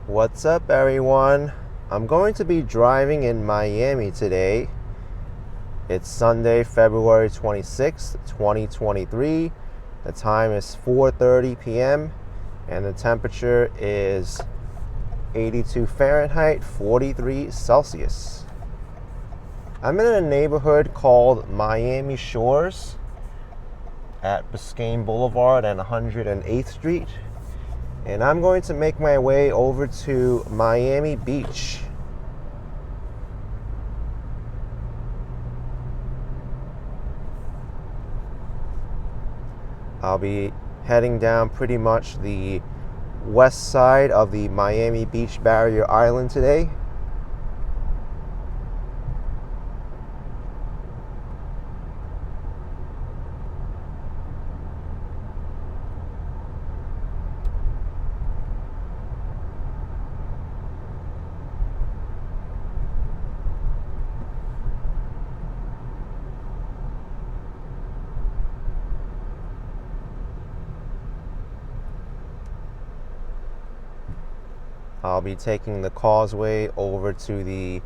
What's up, everyone? I'm going to be driving in Miami today. It's Sunday, February 26th, 2023. The time is 4:30 p.m. and the temperature is 82 Fahrenheit, 43 Celsius. I'm in a neighborhood called Miami Shores at Biscayne Boulevard and 108th Street. And I'm going to make my way over to Miami Beach. I'll be heading down pretty much the west side of the Miami Beach Barrier Island today. I'll be taking the causeway over to the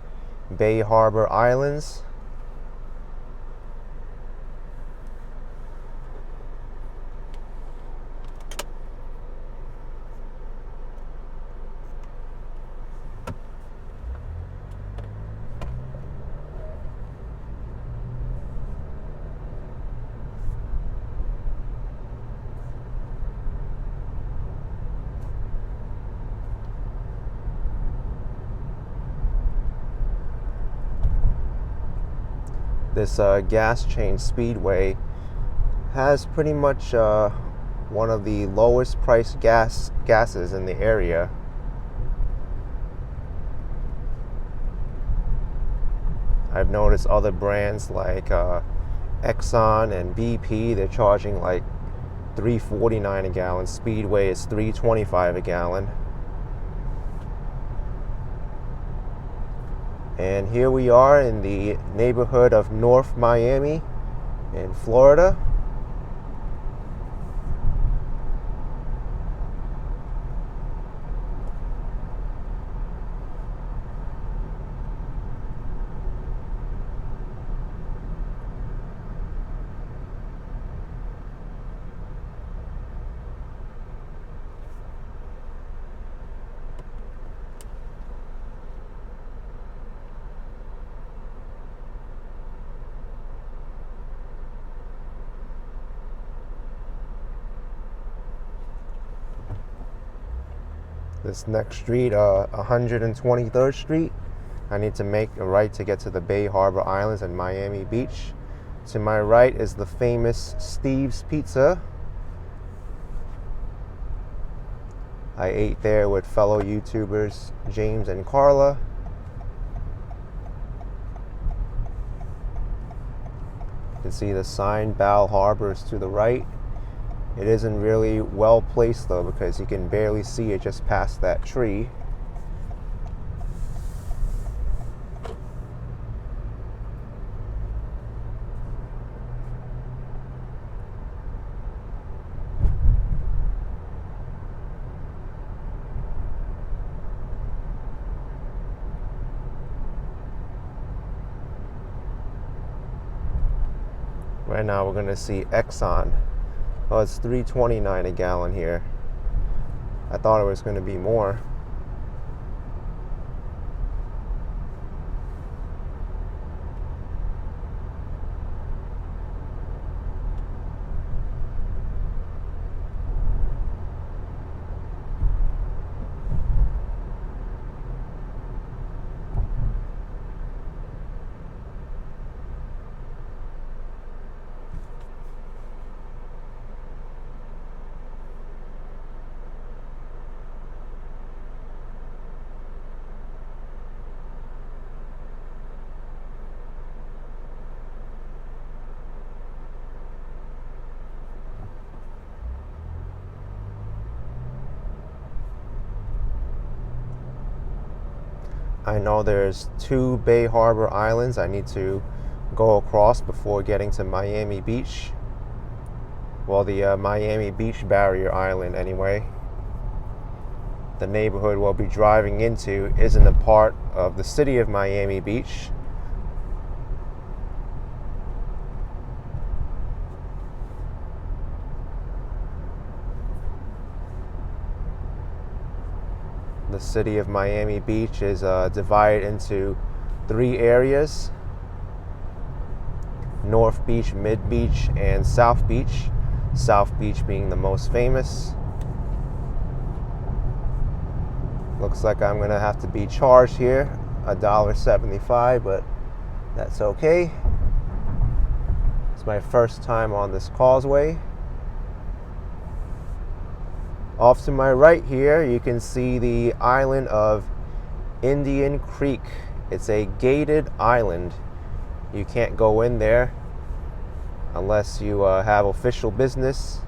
Bal Harbour Islands. This gas chain speedway has pretty much one of the lowest priced gases in the area. I've noticed other brands like Exxon and BP, they're charging like $3.49 a gallon. Speedway is $3.25 a gallon. And here we are in the neighborhood of North Miami in Florida. This next street, 123rd Street, I need to make a right to get to the Bal Harbour Islands and Miami Beach. To my right is the famous Steve's Pizza. I ate there with fellow YouTubers James and Carla. You can see the sign Bal Harbour is to the right. It isn't really well placed though, because you can barely see it just past that tree. Right now we're gonna see Exxon. Oh, it's $3.29 a gallon here. I thought it was going to be more. I know there's two Bal Harbour Islands I need to go across before getting to Miami Beach. Well, the Miami Beach Barrier Island anyway. The neighborhood we'll be driving into isn't a part of the city of Miami Beach. The city of Miami Beach is divided into 3 areas: North Beach, Mid Beach, and South Beach. South Beach being the most famous. Looks like I'm gonna have to be charged here $1.75, but that's okay. It's my first time on this causeway. Off to my right here, you can see the island of Indian Creek. It's a gated island. You can't go in there unless you have official business.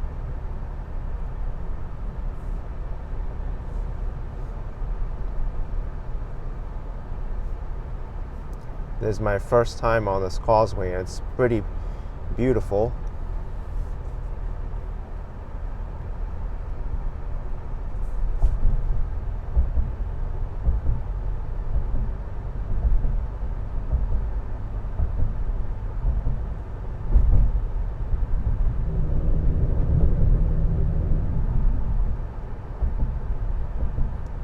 This is my first time on this causeway, and it's pretty beautiful.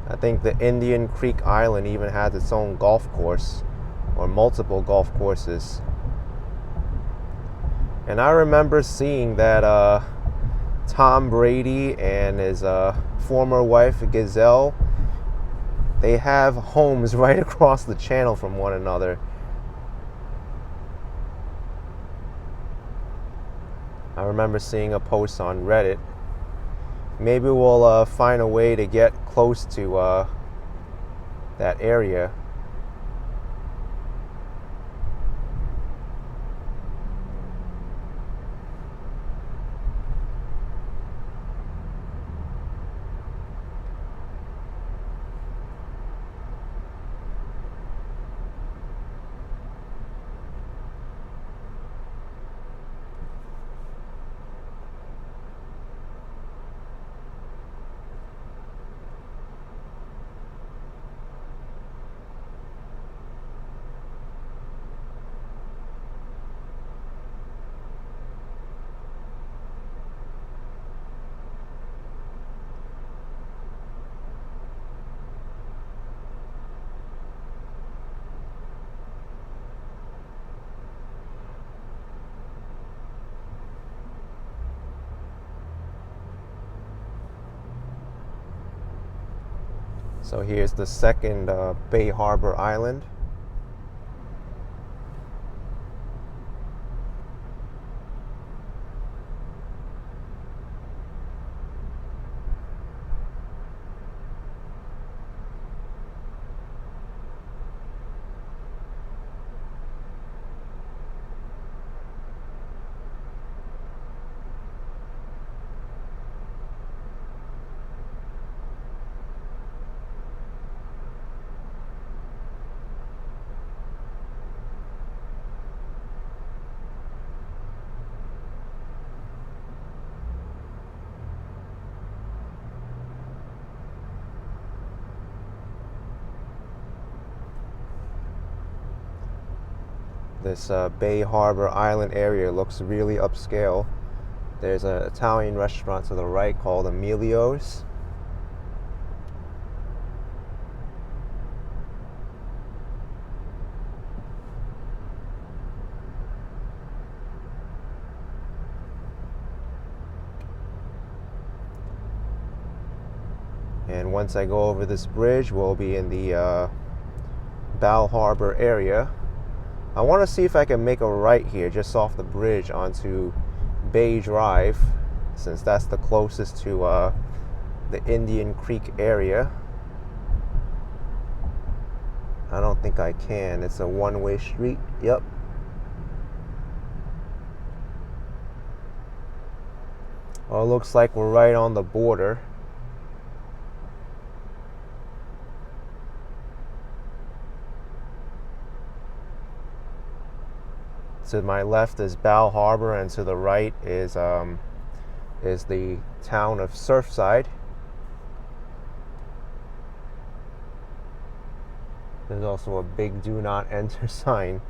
I think the Indian Creek Island even has its own golf course, or multiple golf courses. And I remember seeing that Tom Brady and his former wife Giselle, they have homes right across the channel from one another. I remember seeing a post on Reddit. Maybe we'll find a way to get close to that area. So here's the second Bay Harbor Island. This Bay Harbor Island area looks really upscale. There's an Italian restaurant to the right called Emilio's. And once I go over this bridge, we'll be in the Bal Harbour area. I want to see if I can make a right here just off the bridge onto Bay Drive, since that's the closest to the Indian Creek area. I don't think I can. It's a one-way street. Yep. Oh, it looks like we're right on the border. To my left is Bal Harbour, and to the right is the town of Surfside. There's also a big do not enter sign,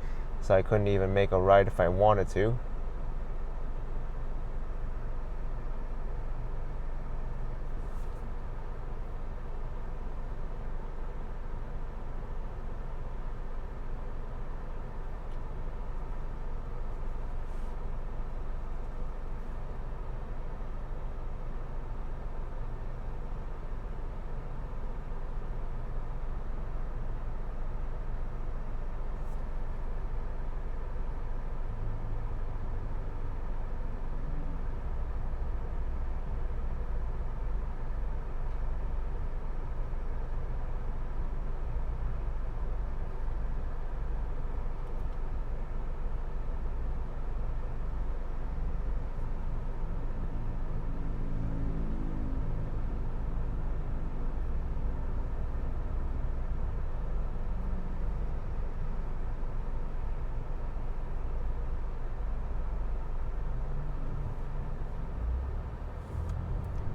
so I couldn't even make a right if I wanted to.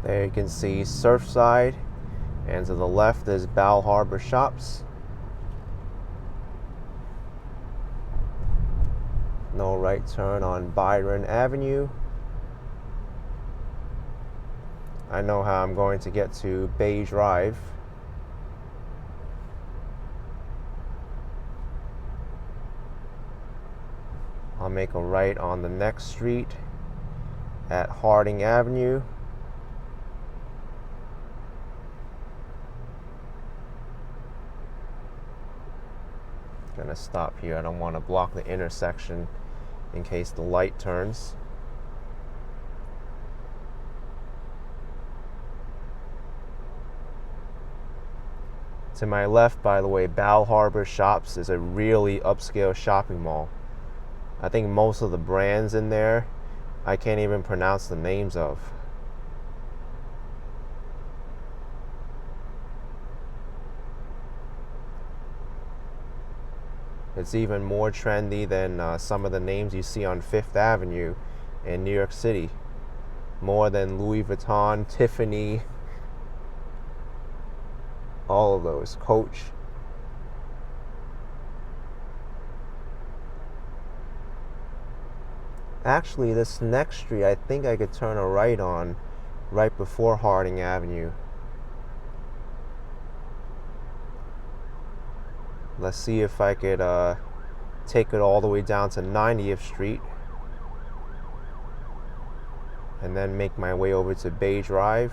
There you can see Surfside, and to the left is Bal Harbour Shops. No right turn on Byron Avenue. I know how I'm going to get to Bay Drive. I'll make a right on the next street at Harding Avenue. Gonna stop here. I don't want to block the intersection in case the light turns. To my left, by the way, Bal Harbour Shops is a really upscale shopping mall. I think most of the brands in there I can't even pronounce the names of. It's even more trendy than some of the names you see on Fifth Avenue in New York City. More than Louis Vuitton, Tiffany, all of those, Coach. Actually, this next street, I think I could turn a right on right before Harding Avenue. Let's see if I could take it all the way down to 90th Street and then make my way over to Bay Drive.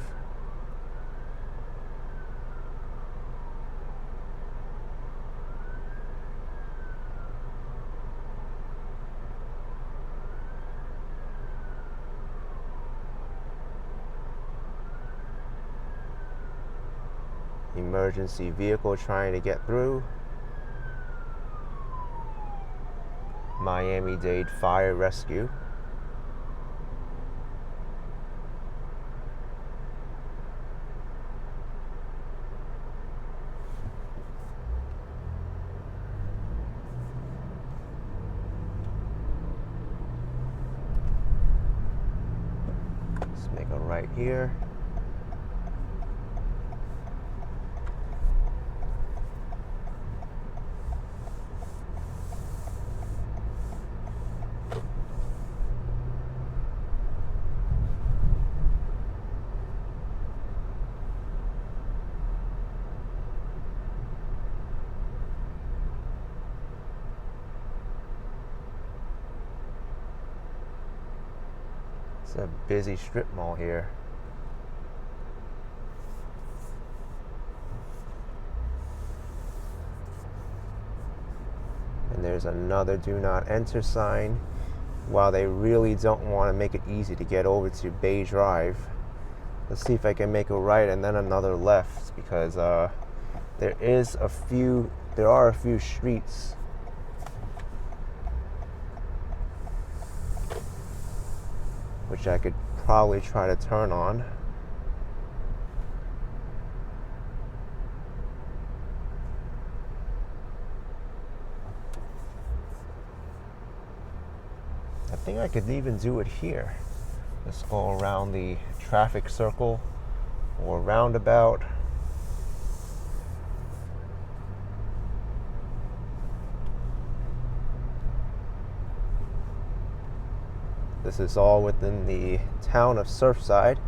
Emergency vehicle trying to get through. Miami-Dade Fire Rescue. Let's make a right here. It's a busy strip mall here. And there's another do not enter sign. While they really don't want to make it easy to get over to Bay Drive, let's see if I can make a right and then another left, because there are a few streets which I could probably try to turn on. I think I could even do it here. Just go around the traffic circle or roundabout. This is all within the town of Surfside.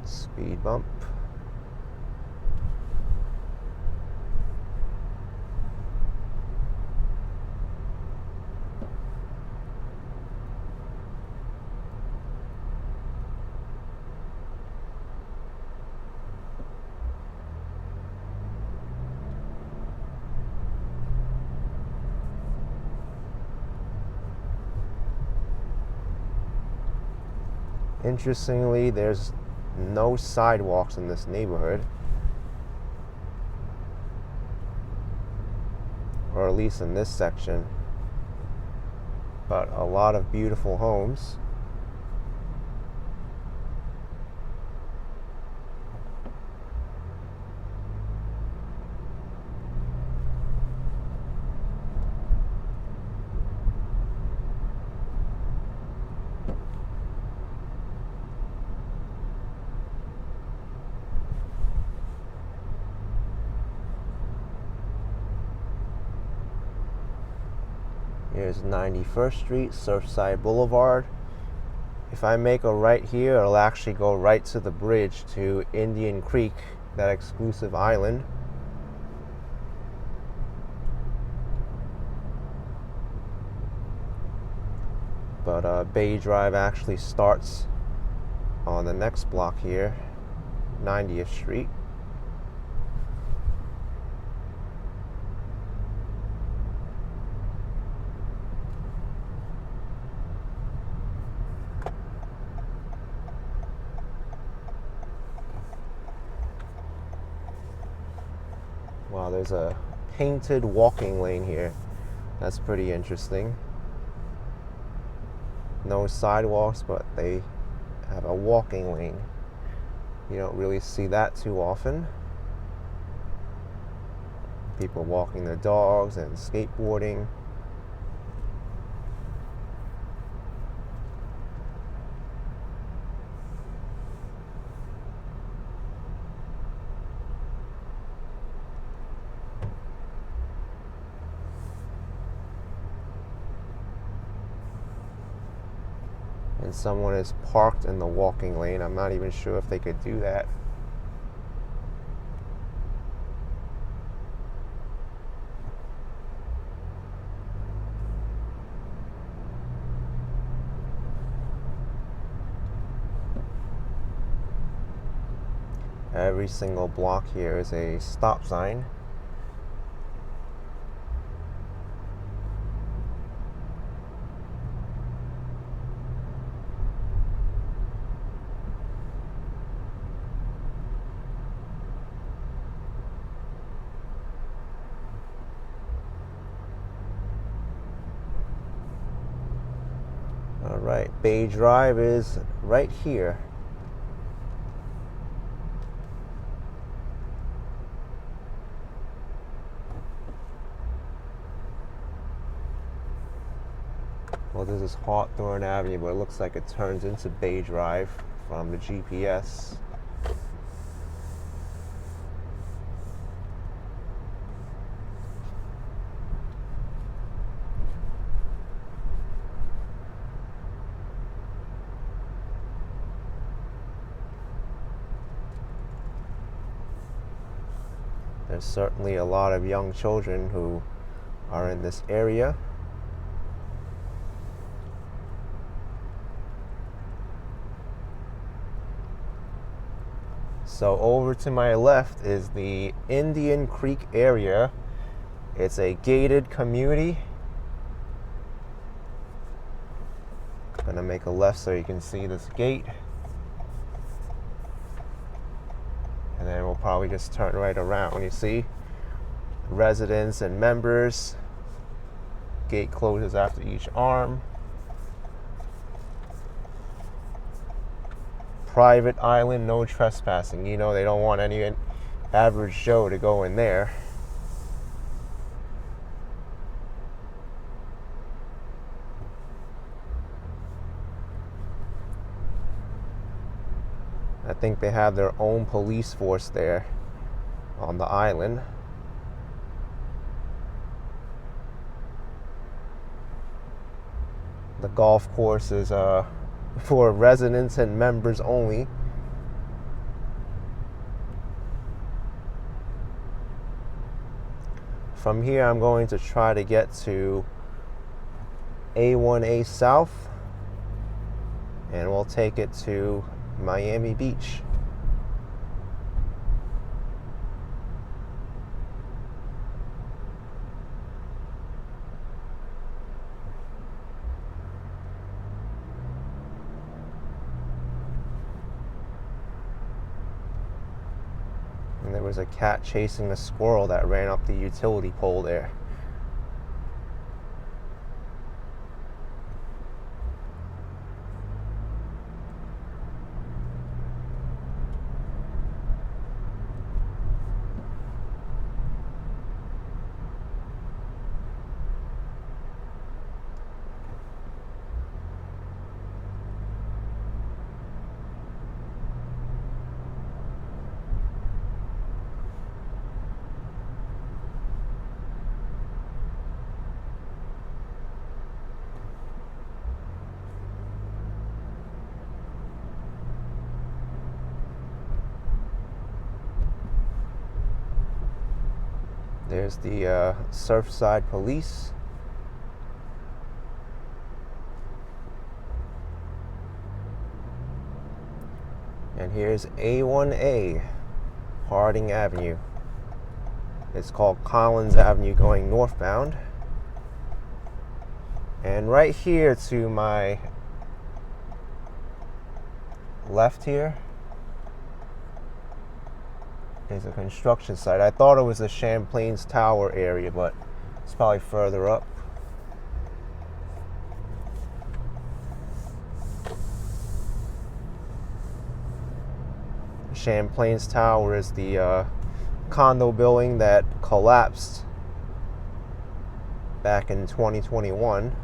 Speed bump. Interestingly, there's no sidewalks in this neighborhood, or at least in this section, but a lot of beautiful homes. Here's 91st Street, Surfside Boulevard. If I make a right here, it'll actually go right to the bridge to Indian Creek, that exclusive island. But Bay Drive actually starts on the next block here, 90th Street. Wow, there's a painted walking lane here. That's pretty interesting. No sidewalks, but they have a walking lane. You don't really see that too often. People walking their dogs and skateboarding. And someone is parked in the walking lane. I'm not even sure if they could do that. Every single block here is a stop sign. All right, Bay Drive is right here. Well, this is Hawthorne Avenue, but it looks like it turns into Bay Drive from the GPS. There's certainly a lot of young children who are in this area. So over to my left is the Indian Creek area. It's a gated community. I'm gonna make a left so you can see this gate. And then we'll probably just turn right around. You see, residents and members. Gate closes after each arm. private island, no trespassing. You know, they don't want any average Joe to go in there. I think they have their own police force there on the island. The golf course is for residents and members only. From here, I'm going to try to get to A1A South, and we'll take it to Miami Beach. And there was a cat chasing a squirrel that ran up the utility pole there. There's the Surfside Police. And here's A1A, Harding Avenue. It's called Collins Avenue going northbound. And right here to my left here is a construction site. I thought it was the Champlain's Tower area, but it's probably further up. Champlain's Tower is the condo building that collapsed back in 2021.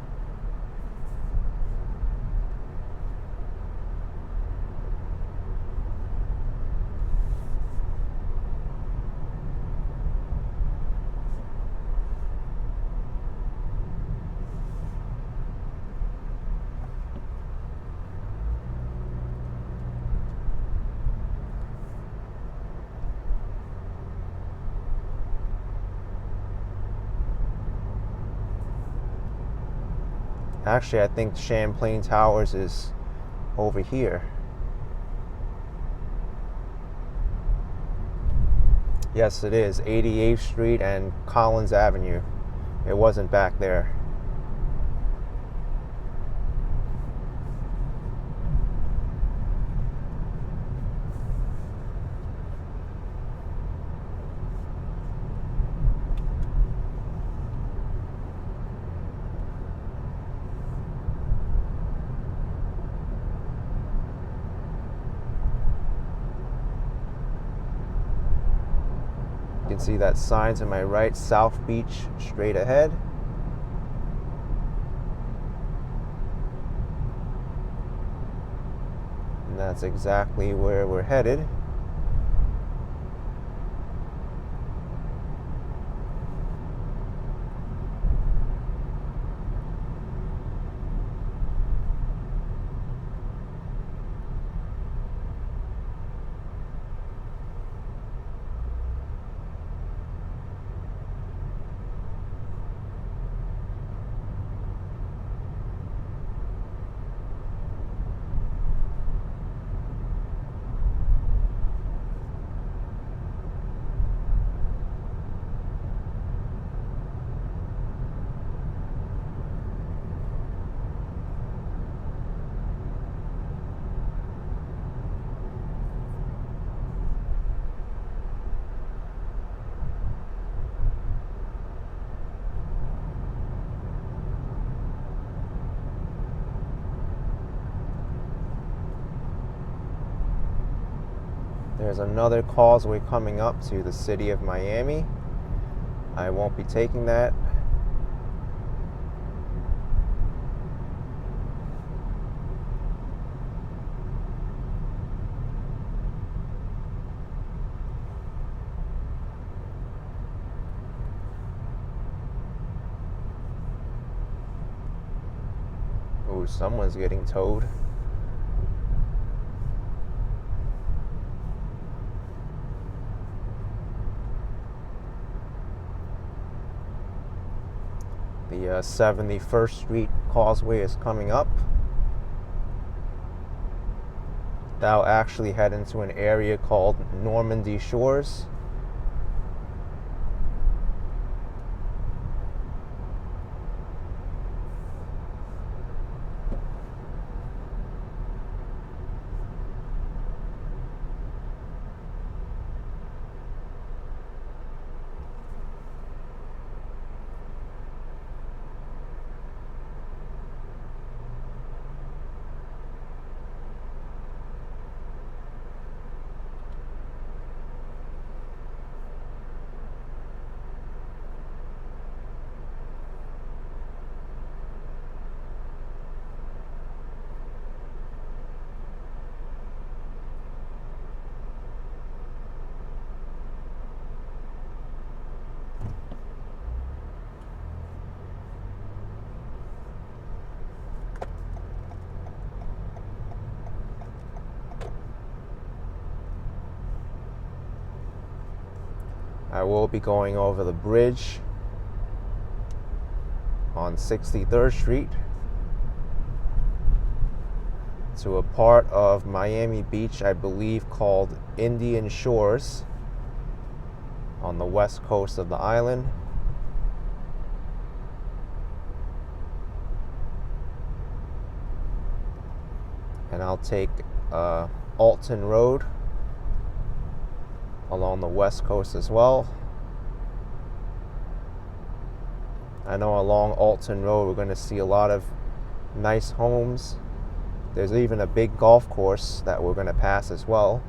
Actually, I think Champlain Towers is over here. Yes, it is. 88th Street and Collins Avenue. It wasn't back there. You can see that sign to my right, South Beach, straight ahead. And that's exactly where we're headed. There's another causeway coming up to the city of Miami. I won't be taking that. Ooh, someone's getting towed. The 71st Street Causeway is coming up. That'll actually head into an area called Normandy Shores. I will be going over the bridge on 63rd Street to a part of Miami Beach, I believe, called Indian Shores on the west coast of the island. And I'll take Alton Road along the west coast as well. I know along Alton Road we're going to see a lot of nice homes. There's even a big golf course that we're going to pass as well.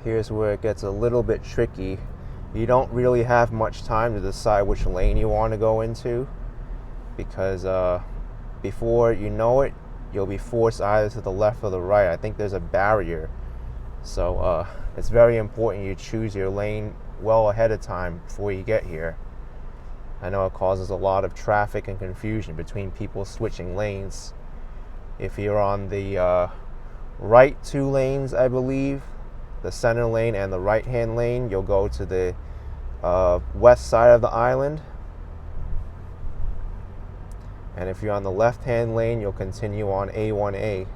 Here's where it gets a little bit tricky. You don't really have much time to decide which lane you want to go into, because before you know it, you'll be forced either to the left or the right. I think there's a barrier. So it's very important you choose your lane well ahead of time before you get here. I know it causes a lot of traffic and confusion between people switching lanes. If you're on the right two lanes, I believe, the center lane and the right hand lane, you'll go to the west side of the island. And if you're on the left hand lane, you'll continue on A1A.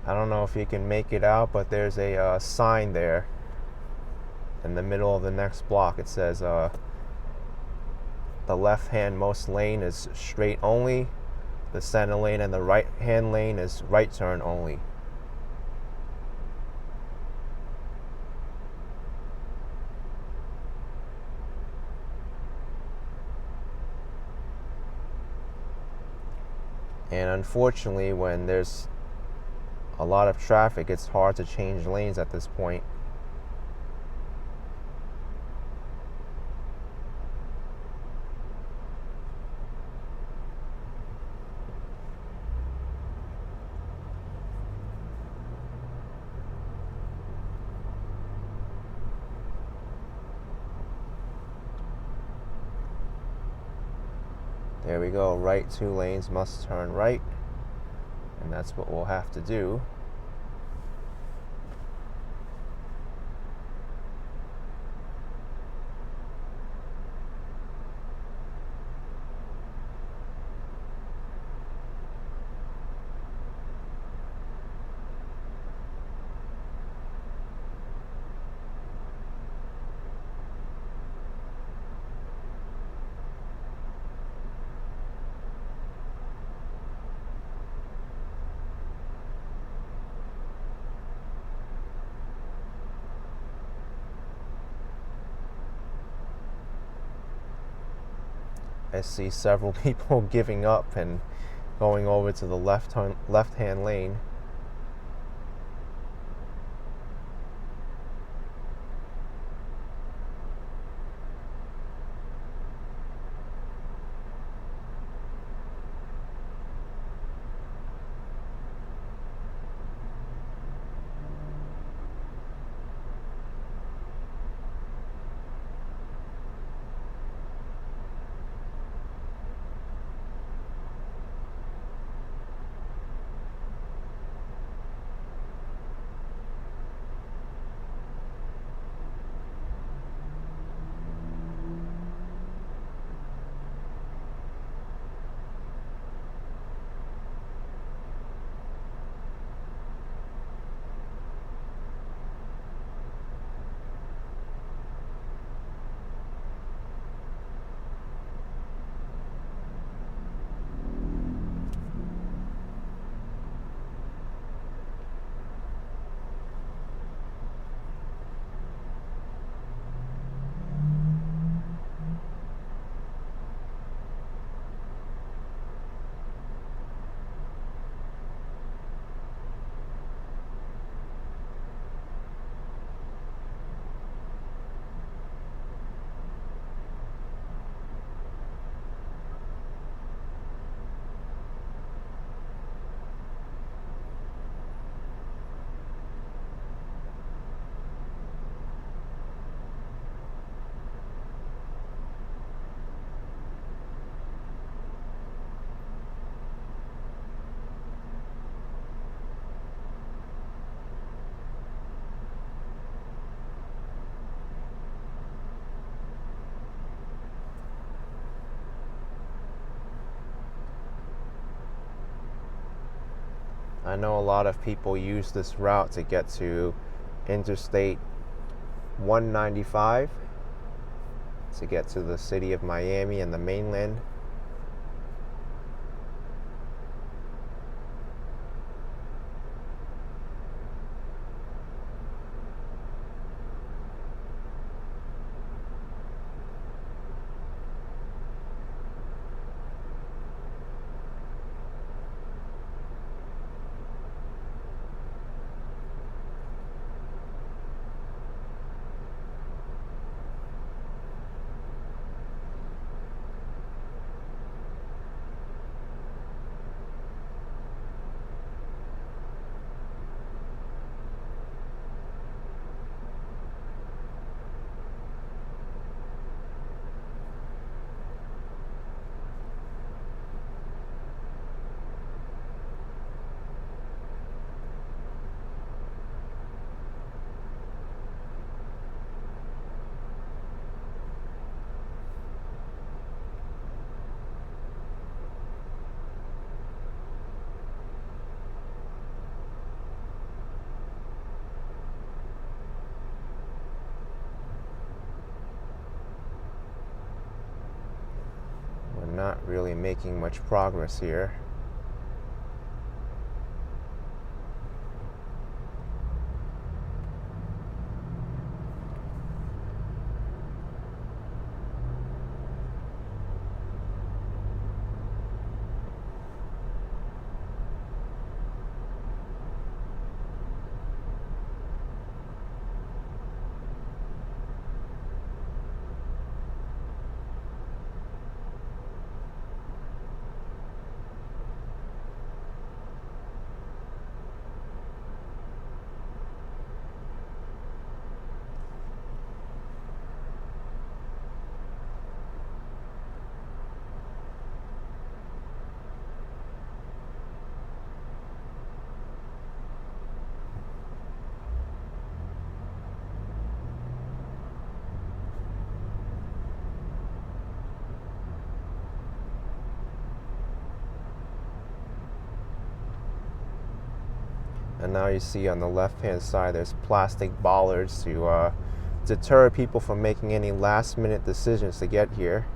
I don't know if you can make it out, but there's a sign there in the middle of the next block. It says the left-hand most lane is straight only, the center lane and the right-hand lane is right turn only. And unfortunately, when there's a lot of traffic, it's hard to change lanes at this point. There we go, right 2 lanes must turn right, and that's what we'll have to do. I see several people giving up and going over to the left-hand lane. I know a lot of people use this route to get to Interstate 195 to get to the city of Miami and the mainland. Not really making much progress here. And now you see on the left-hand side there's plastic bollards to deter people from making any last-minute decisions to get here.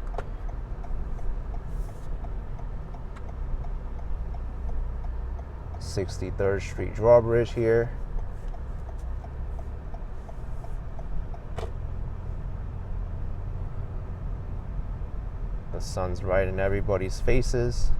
(63rd Street drawbridge here. The sun's right in everybody's faces.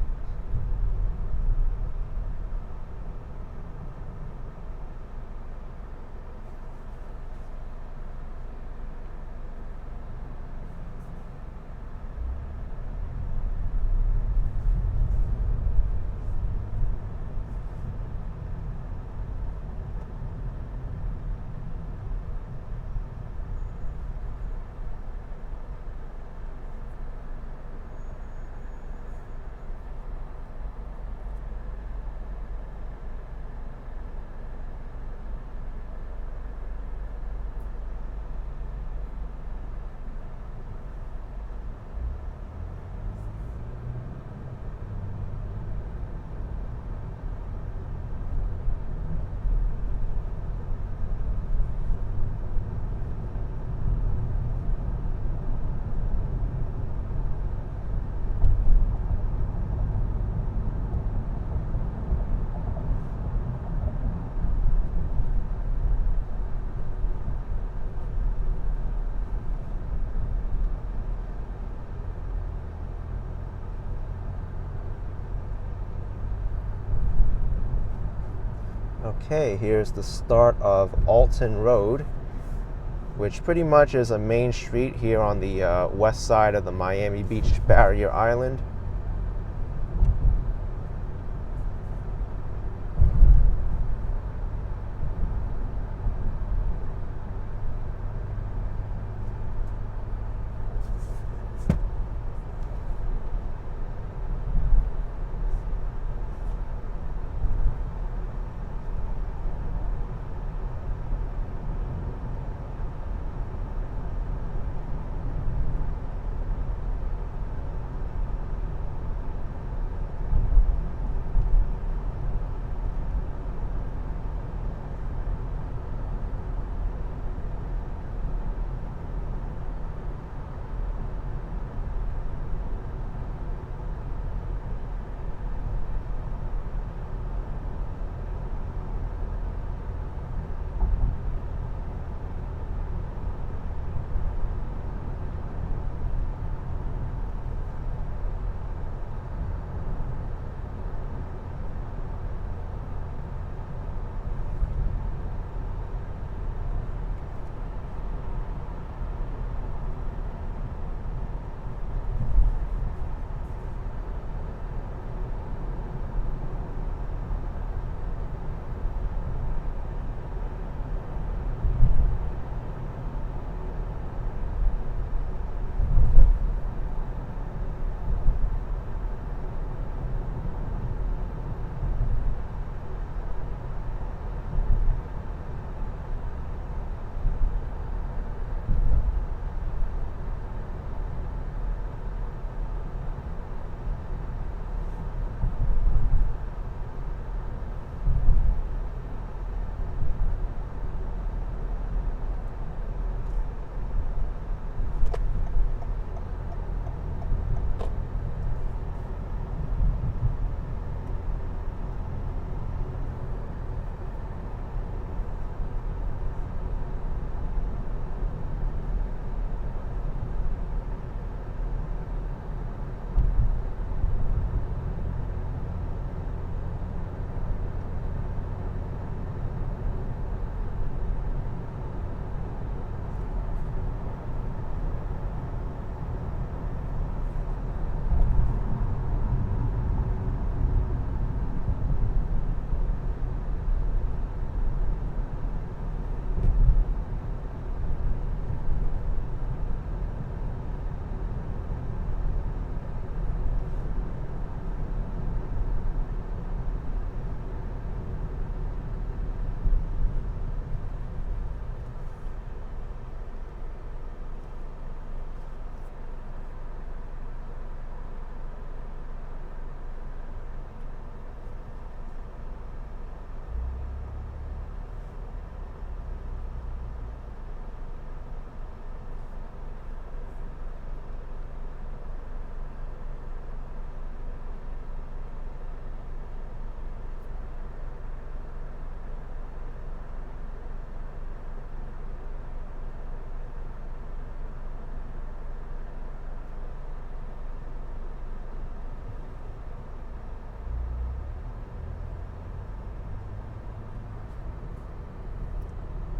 Okay, here's the start of Alton Road, which pretty much is a main street here on the west side of the Miami Beach barrier island.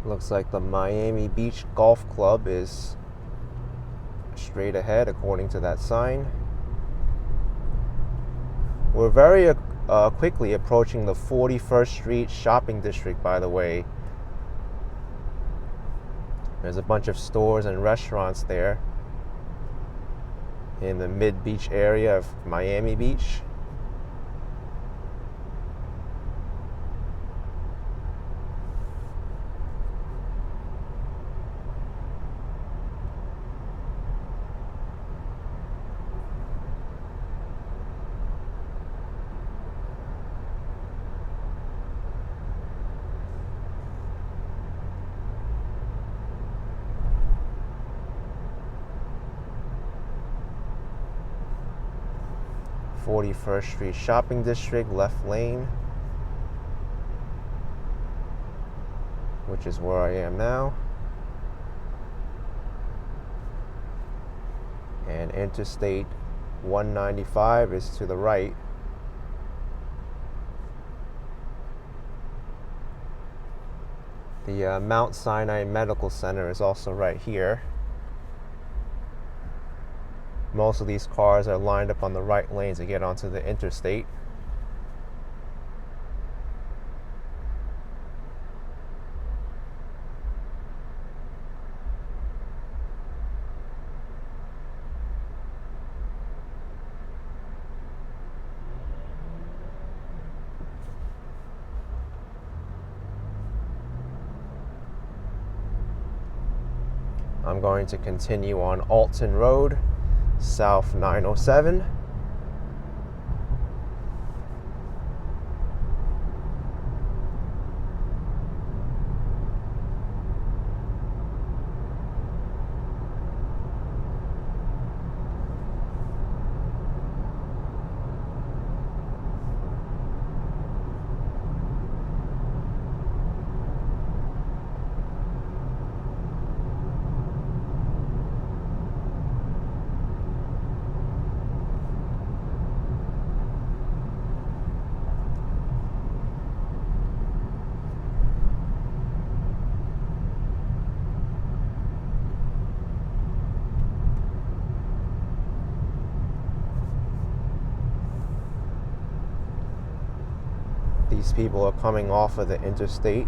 Looks like the Miami Beach Golf Club is straight ahead according to that sign. We're very quickly approaching the 41st Street shopping district, by the way. There's a bunch of stores and restaurants there in the mid-beach area of Miami Beach. "41st Street Shopping District, left lane," which is where I am now. And Interstate 195 is to the right. The Mount Sinai Medical Center is also right here. Most of these cars are lined up on the right lane to get onto the interstate. I'm going to continue on Alton Road, South 907. These people are coming off of the interstate.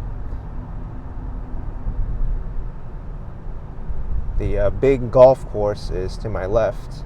The big golf course is to my left.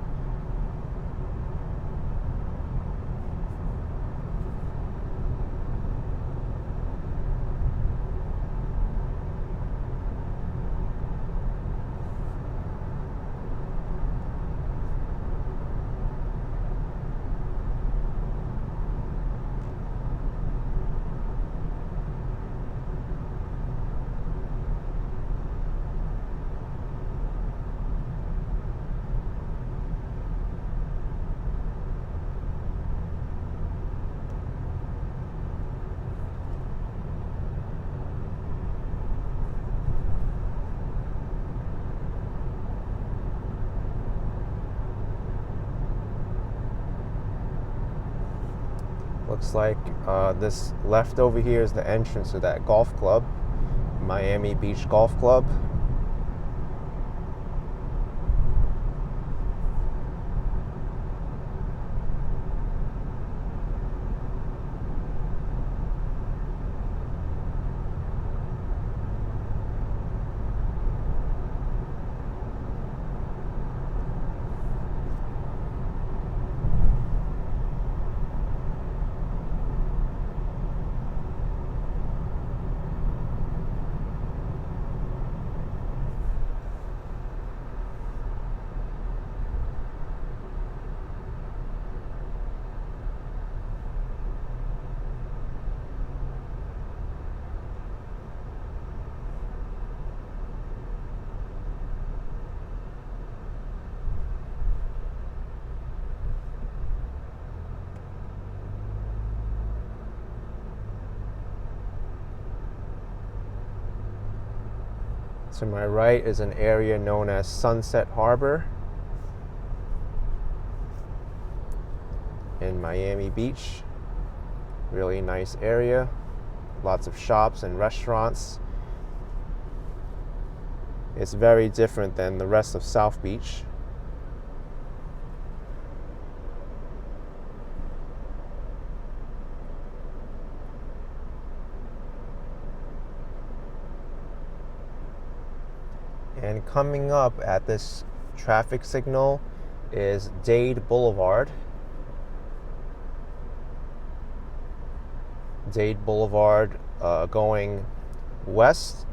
Looks like this left over here is the entrance to that golf club, Miami Beach Golf Club. To my right is an area known as Sunset Harbor in Miami Beach. Really nice area. Lots of shops and restaurants. It's very different than the rest of South Beach. And coming up at this traffic signal is Dade Boulevard. Dade Boulevard going west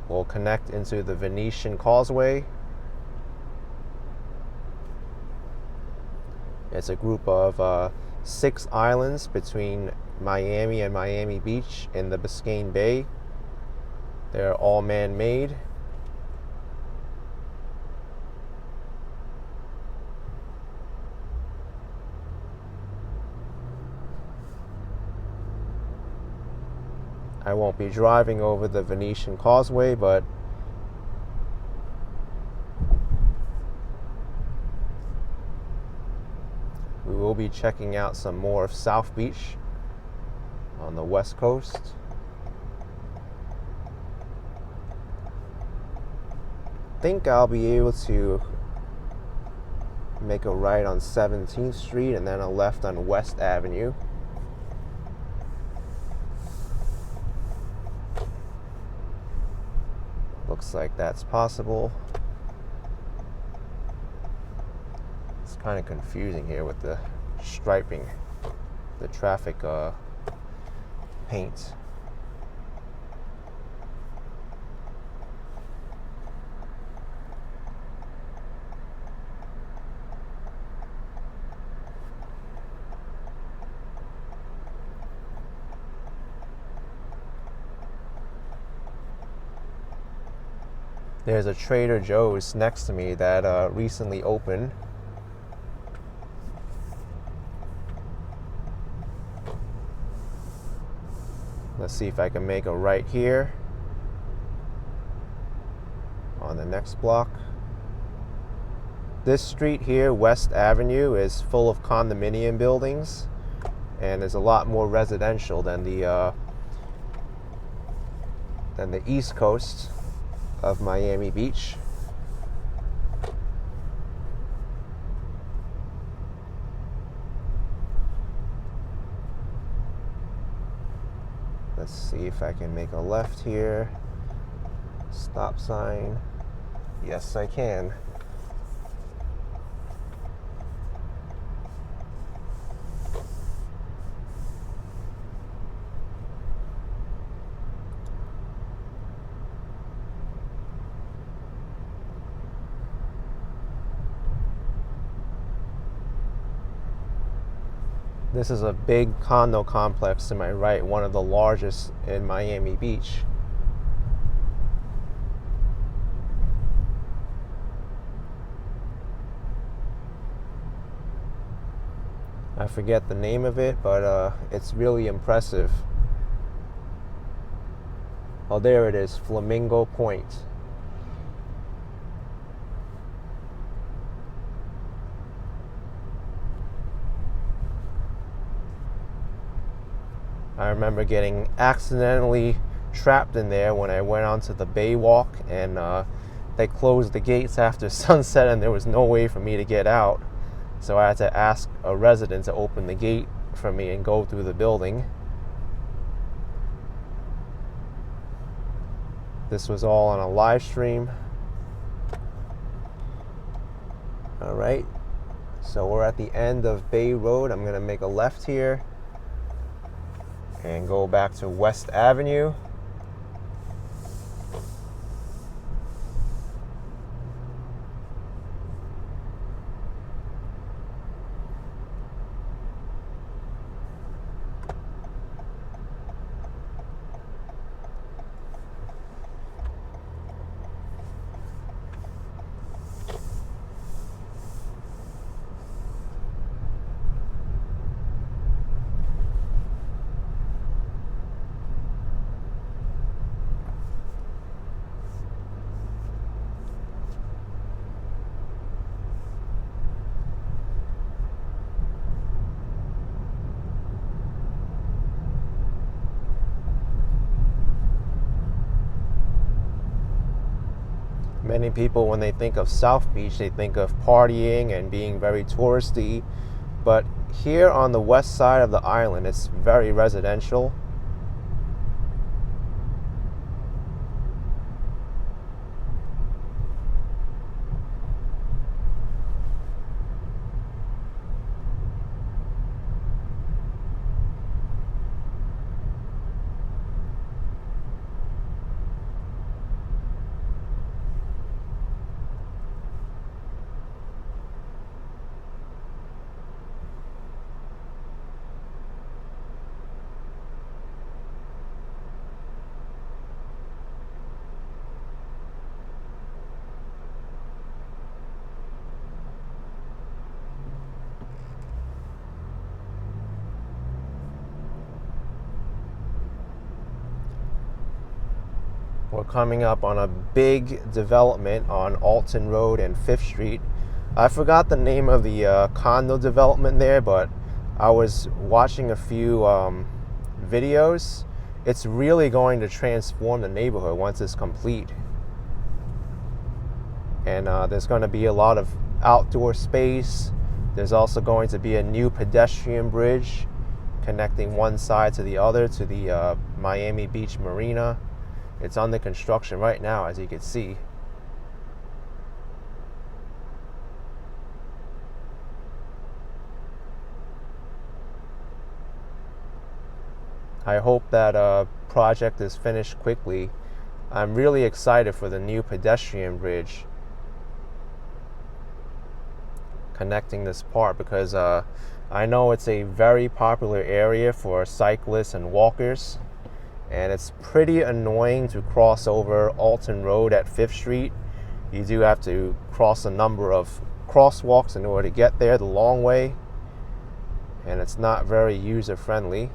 will connect into the Venetian Causeway. It's a group of 6 islands between Miami and Miami Beach in the Biscayne Bay. They're all man-made. I won't be driving over the Venetian Causeway, but we will be checking out some more of South Beach on the west coast. I think I'll be able to make a right on 17th Street and then a left on West Avenue. Looks like that's possible. It's kind of confusing here with the striping, the traffic paint. There's a Trader Joe's next to me that recently opened. Let's see if I can make a right here on the next block. This street here, West Avenue, is full of condominium buildings, and there's a lot more residential than the East Coast of Miami Beach. Let's see if I can make a left here. Stop sign. Yes, I can. This is a big condo complex to my right, one of the largest in Miami Beach. I forget the name of it, but it's really impressive. Oh, there it is, Flamingo Point. I remember getting accidentally trapped in there when I went onto the bay walk, and they closed the gates after sunset and there was no way for me to get out. So I had to ask a resident to open the gate for me and go through the building. This was all on a live stream. All right, so we're at the end of Bay Road. I'm gonna make a left here and go back to West Avenue. Many people, when they think of South Beach, they think of partying and being very touristy. But here on the west side of the island, it's very residential. We're coming up on a big development on Alton Road and 5th Street. I forgot the name of the condo development there, but I was watching a few videos. It's really going to transform the neighborhood once it's complete. And there's going to be a lot of outdoor space. There's also going to be a new pedestrian bridge connecting one side to the other to the Miami Beach Marina. It's under construction right now, as you can see. I hope that project is finished quickly. I'm really excited for the new pedestrian bridge connecting this part because I know it's a very popular area for cyclists and walkers. And it's pretty annoying to cross over Alton Road at 5th Street. You do have to cross a number of crosswalks in order to get there the long way. And it's not very user-friendly.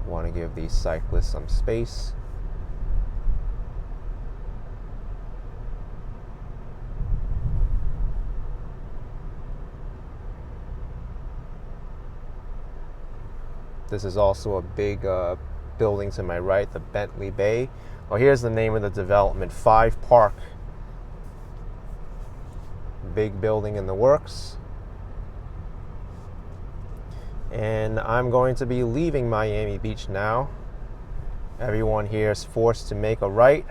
Want to give these cyclists some space. This is also a big building to my right, the Bentley Bay. Oh, here's the name of the development, 5 Park. Big building in the works. And I'm going to be leaving Miami Beach now. Everyone here is forced to make a right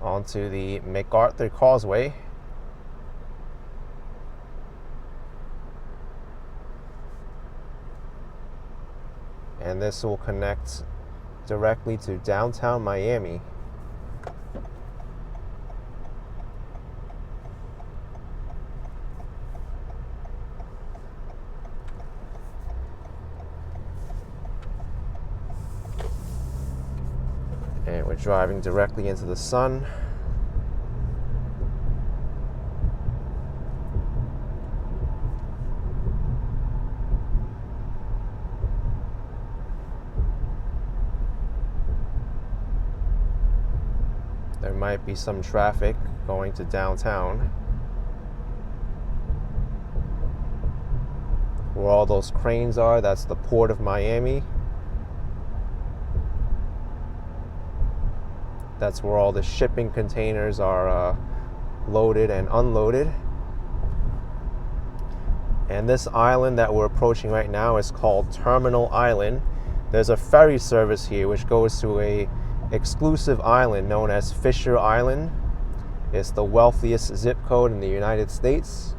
onto the MacArthur Causeway. And this will connect directly to downtown Miami. And we're driving directly into the sun. There might be some traffic going to downtown. Where all those cranes are, that's the Port of Miami. That's where all the shipping containers are loaded and unloaded. And this island that we're approaching right now is called Terminal Island. There's a ferry service here which goes to a exclusive island known as Fisher Island. It's the wealthiest zip code in the United States.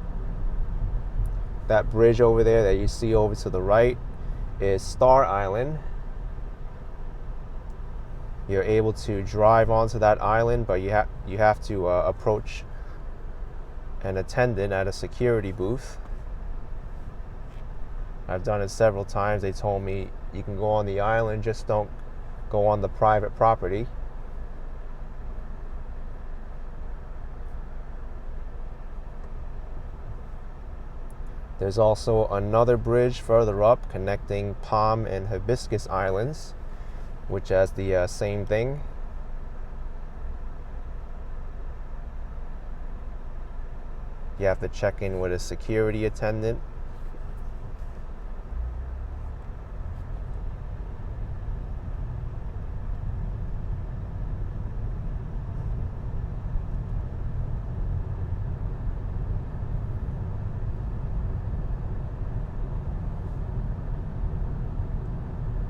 That bridge over there that you see over to the right is Star Island. You're able to drive onto that island, but you have to approach an attendant at a security booth. I've done it several times. They told me you can go on the island, just don't go on the private property. There's also another bridge further up connecting Palm and Hibiscus Islands, which has the same thing. You have to check in with a security attendant.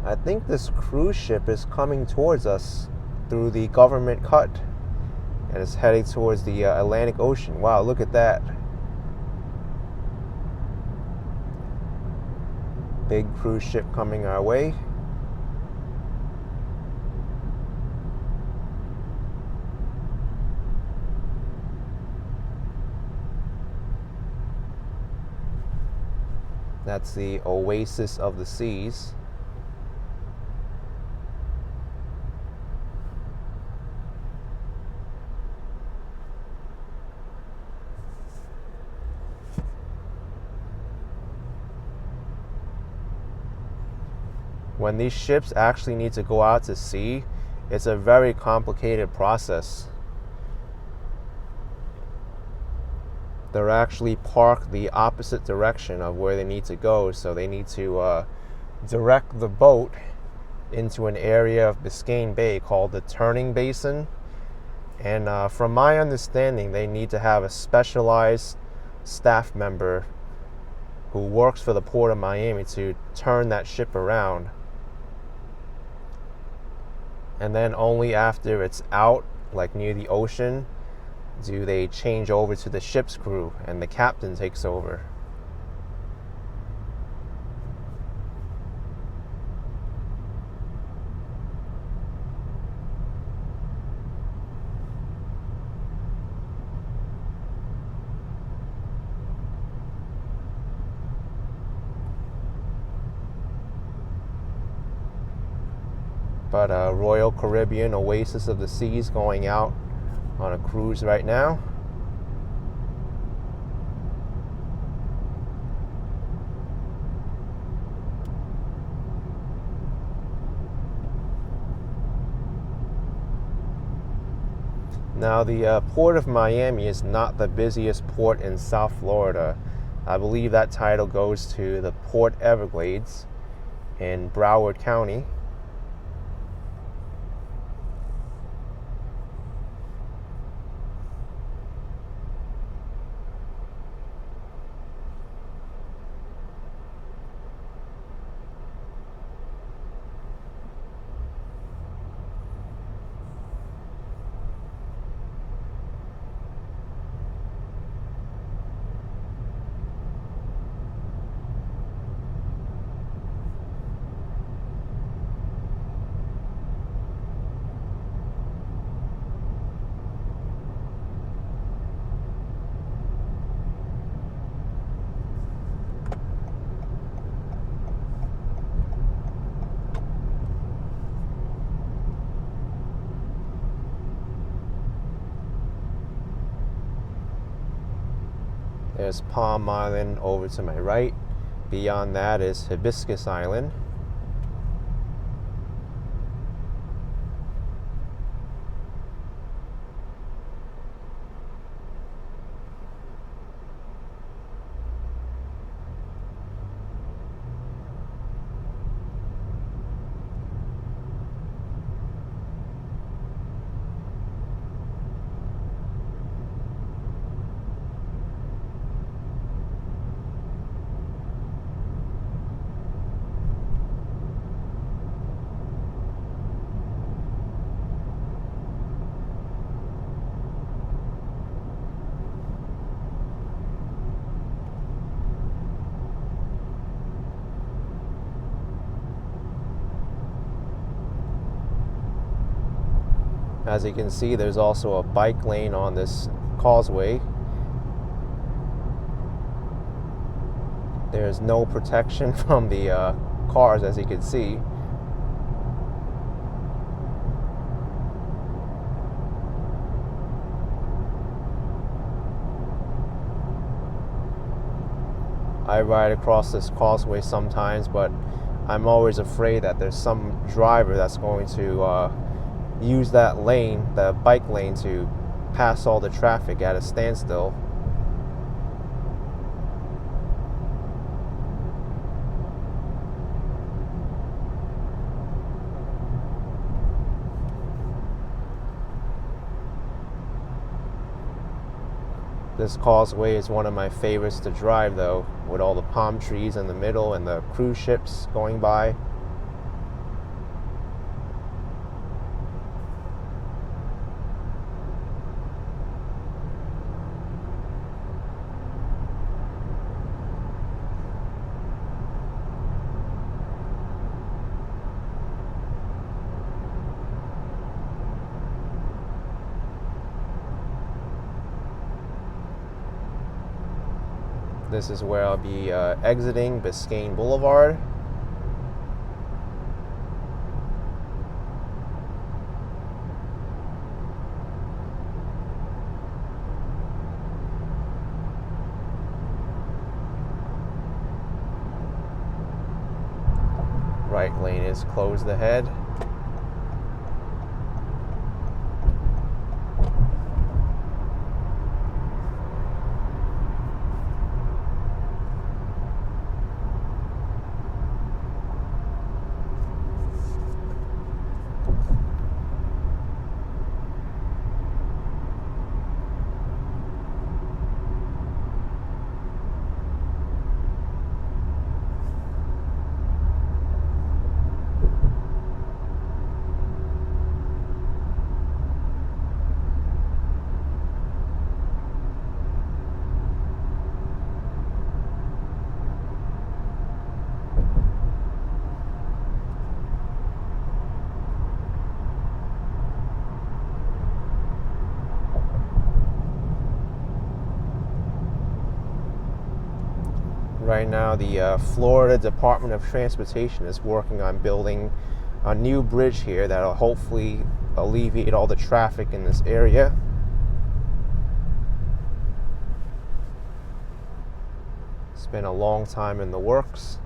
I think this cruise ship is coming towards us through the government cut and is heading towards the Atlantic Ocean. Wow, look at that. Big cruise ship coming our way. That's the Oasis of the Seas. When these ships actually need to go out to sea, it's a very complicated process. They're actually parked the opposite direction of where they need to go, so they need to direct the boat into an area of Biscayne Bay called the Turning Basin. And from my understanding, they need to have a specialized staff member who works for the Port of Miami to turn that ship around. And then only after it's out, like near the ocean, do they change over to the ship's crew and the captain takes over. But Royal Caribbean Oasis of the Seas going out on a cruise right now. Now the Port of Miami is not the busiest port in South Florida. I believe that title goes to the Port Everglades in Broward County. There's Palm Island over to my right. Beyond that is Hibiscus Island. As you can see, there's also a bike lane on this causeway. There's no protection from the cars, as you can see. I ride across this causeway sometimes, but I'm always afraid that there's some driver that's going to use that lane, the bike lane, to pass all the traffic at a standstill. This causeway is one of my favorites to drive, though, with all the palm trees in the middle and the cruise ships going by. This is where I'll be exiting Biscayne Boulevard. Right lane is closed ahead. Right now, the Florida Department of Transportation is working on building a new bridge here that'll hopefully alleviate all the traffic in this area. It's been a long time in the works.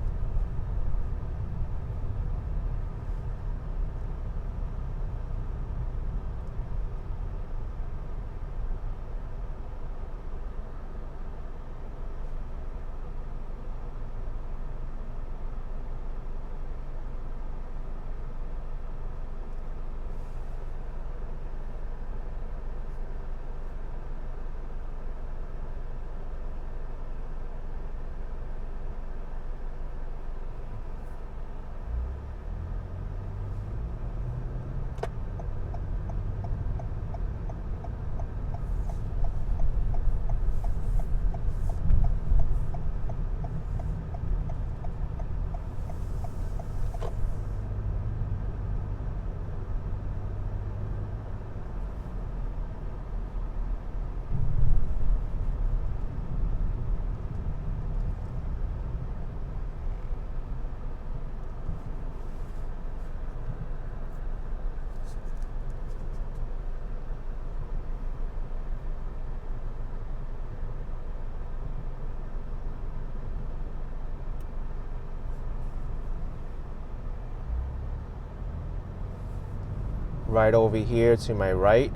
Right over here to my right,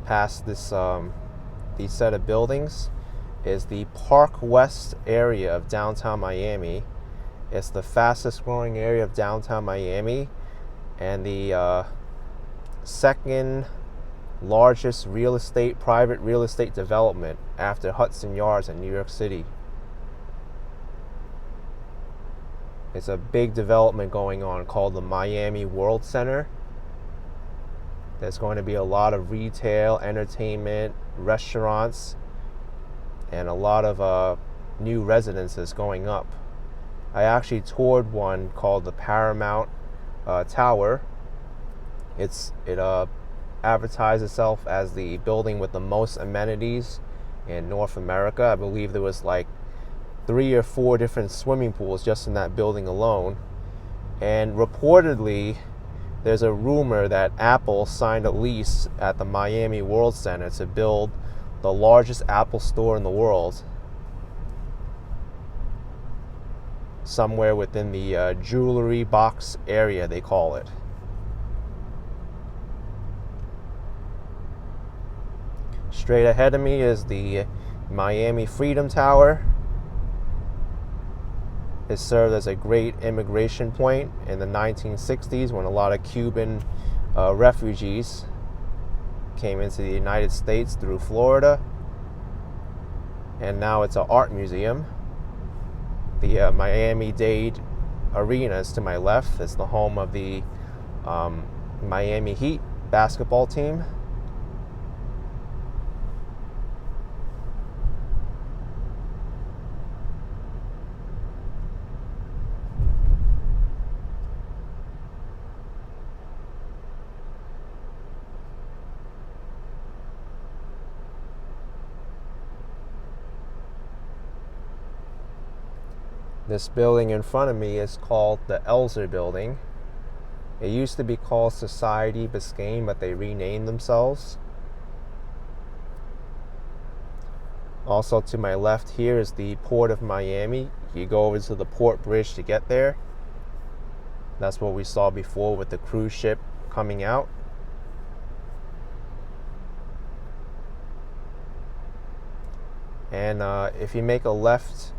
past this these set of buildings, is the Park West area of downtown Miami. It's the fastest growing area of downtown Miami and the second largest private real estate development after Hudson Yards in New York City. It's a big development going on called the Miami World Center. There's going to be a lot of retail, entertainment, restaurants, and a lot of new residences going up. I actually toured one called the Paramount Tower. It advertised itself as the building with the most amenities in North America. I believe there was like 3 or 4 different swimming pools just in that building alone. And reportedly, there's a rumor that Apple signed a lease at the Miami World Center to build the largest Apple store in the world. somewhere within the jewelry box area, they call it. Straight ahead of me is the Miami Freedom Tower. It served as a great immigration point in the 1960s when a lot of Cuban refugees came into the United States through Florida. And now it's an art museum. The Miami-Dade Arena is to my left. It's the home of the Miami Heat basketball team. This building in front of me is called the Elzer Building. It used to be called Society Biscayne, but they renamed themselves. Also to my left here is the Port of Miami. You go over to the port bridge to get there. That's what we saw before with the cruise ship coming out. And if you make a left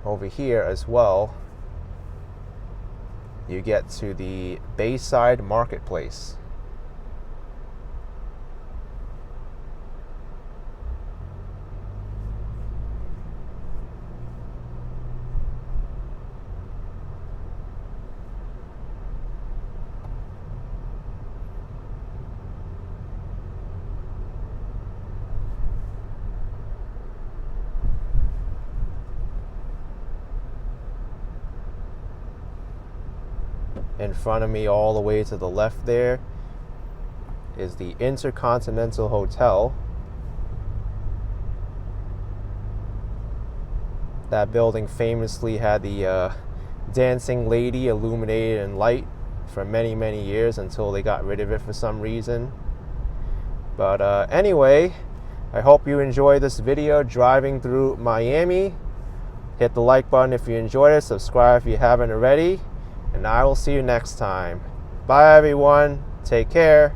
over here as well, you get to the Bayside Marketplace. In front of me, all the way to the left there, is the Intercontinental Hotel. That building famously had the dancing lady illuminated in light for many, many years until they got rid of it for some reason. But anyway, I hope you enjoyed this video driving through Miami. Hit the like button if you enjoyed it. Subscribe if you haven't already. And I will see you next time. Bye, everyone. Take care.